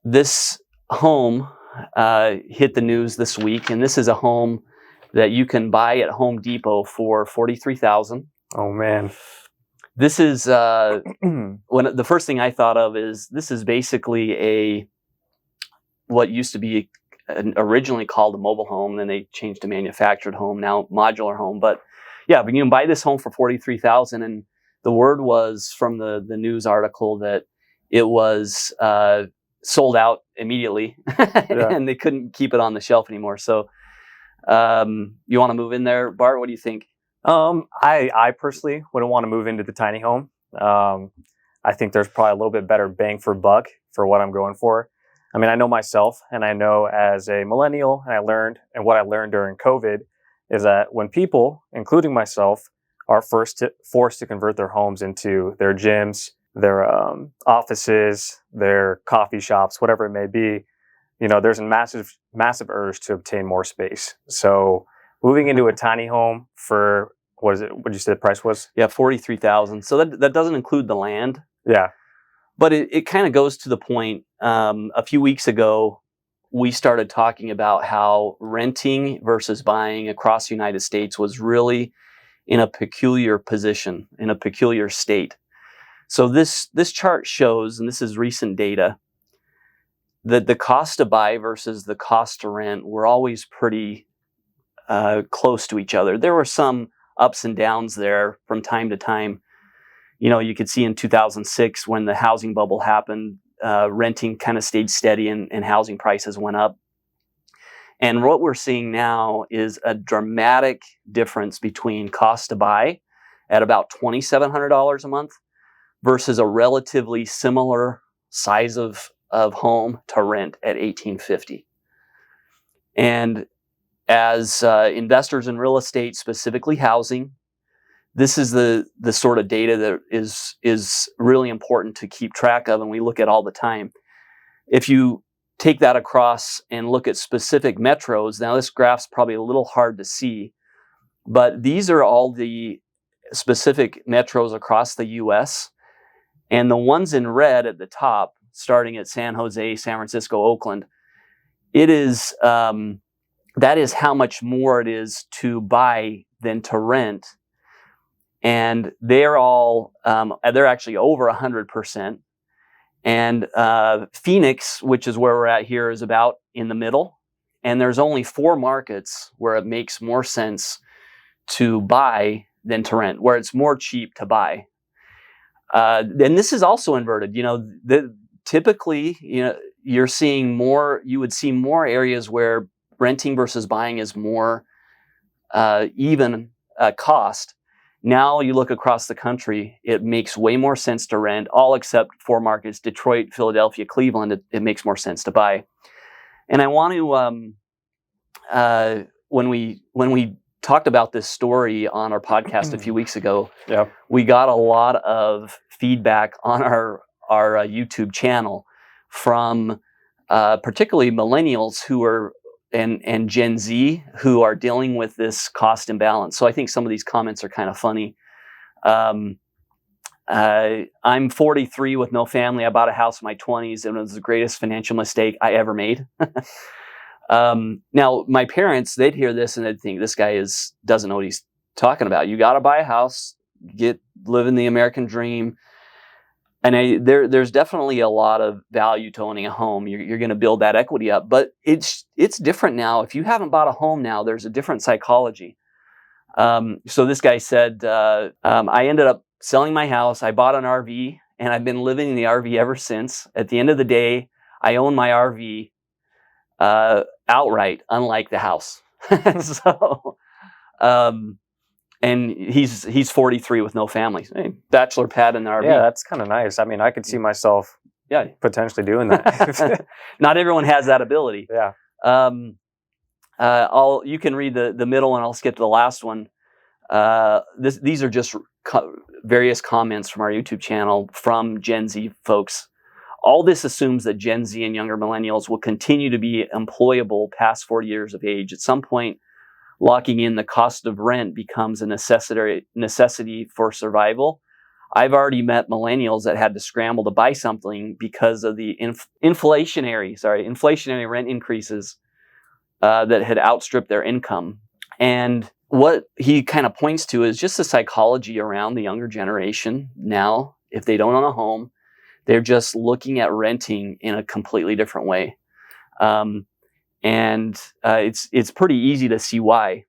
This home hit the news this week, and this is a home that you can buy at Home Depot for $43,000. Oh man. This is when the first thing I thought of is this is basically what used to be originally called a mobile home, then they changed to manufactured home, now modular home. But yeah, but you can buy this home for $43,000, and the word was from the news article that it was sold out immediately, and they couldn't keep it on the shelf anymore. So you want to move in there, Bart? What do you think? I personally wouldn't want to move into the tiny home. I think there's probably a little bit better bang for buck for what I'm going for. I mean, I know myself, and I know as a millennial, and what I learned during COVID is that when people, including myself, are forced to convert their homes into their gyms, their offices, their coffee shops, whatever it may be, there's a massive urge to obtain more space. So moving into a tiny home for, what did you say the price was? Yeah, $43,000. So that doesn't include the land. Yeah. But it kind of goes to the point. A few weeks ago, we started talking about how renting versus buying across the United States was really in a peculiar position, in a peculiar state. So this chart shows, and this is recent data, that the cost to buy versus the cost to rent were always pretty close to each other. There were some ups and downs there from time to time. You could see in 2006 when the housing bubble happened, renting kind of stayed steady and housing prices went up. And what we're seeing now is a dramatic difference between cost to buy at about $2,700 a month versus a relatively similar size of home to rent at $1,850. And as investors in real estate, specifically housing, this is the sort of data that is really important to keep track of, and we look at all the time. If you take that across and look at specific metros, now this graph's probably a little hard to see, but these are all the specific metros across the U.S., and the ones in red at the top, starting at San Jose, San Francisco, Oakland, it is that is how much more it is to buy than to rent. And they're all, they're actually over 100%. And Phoenix, which is where we're at here, is about in the middle. And there's only 4 markets where it makes more sense to buy than to rent, where it's more cheap to buy. And this is also inverted. Typically, you're seeing more, you would see more areas where renting versus buying is more even cost. Now you look across the country, it makes way more sense to rent, all except 4 markets, Detroit, Philadelphia, Cleveland, it makes more sense to buy. And I want to, when we talked about this story on our podcast a few weeks ago, we got a lot of feedback on our YouTube channel from particularly millennials who are and Gen Z who are dealing with this cost imbalance. So I think some of these comments are kind of funny. I'm 43 with no family. I bought a house in my 20s, and it was the greatest financial mistake I ever made. Now, my parents, they'd hear this and they'd think this guy doesn't know what he's talking about. You got to buy a house, living the American dream. And there's definitely a lot of value to owning a home. You're going to build that equity up, but it's different now. If you haven't bought a home now, there's a different psychology. So this guy said, I ended up selling my house. I bought an RV, and I've been living in the RV ever since. At the end of the day, I own my RV outright, unlike the house. So, and he's 43 with no family. Hey, bachelor pad in the RV. Yeah, that's kind of nice. I mean, I could see myself potentially doing that. Not everyone has that ability. Yeah. You can read the middle, and I'll skip to the last one. These are just various comments from our YouTube channel from Gen Z folks. All this assumes that Gen Z and younger millennials will continue to be employable past 40 years of age. At some point, locking in the cost of rent becomes a necessity for survival. I've already met millennials that had to scramble to buy something because of the inflationary rent increases that had outstripped their income. And what he kind of points to is just the psychology around the younger generation now. If they don't own a home, they're just looking at renting in a completely different way. And it's pretty easy to see why.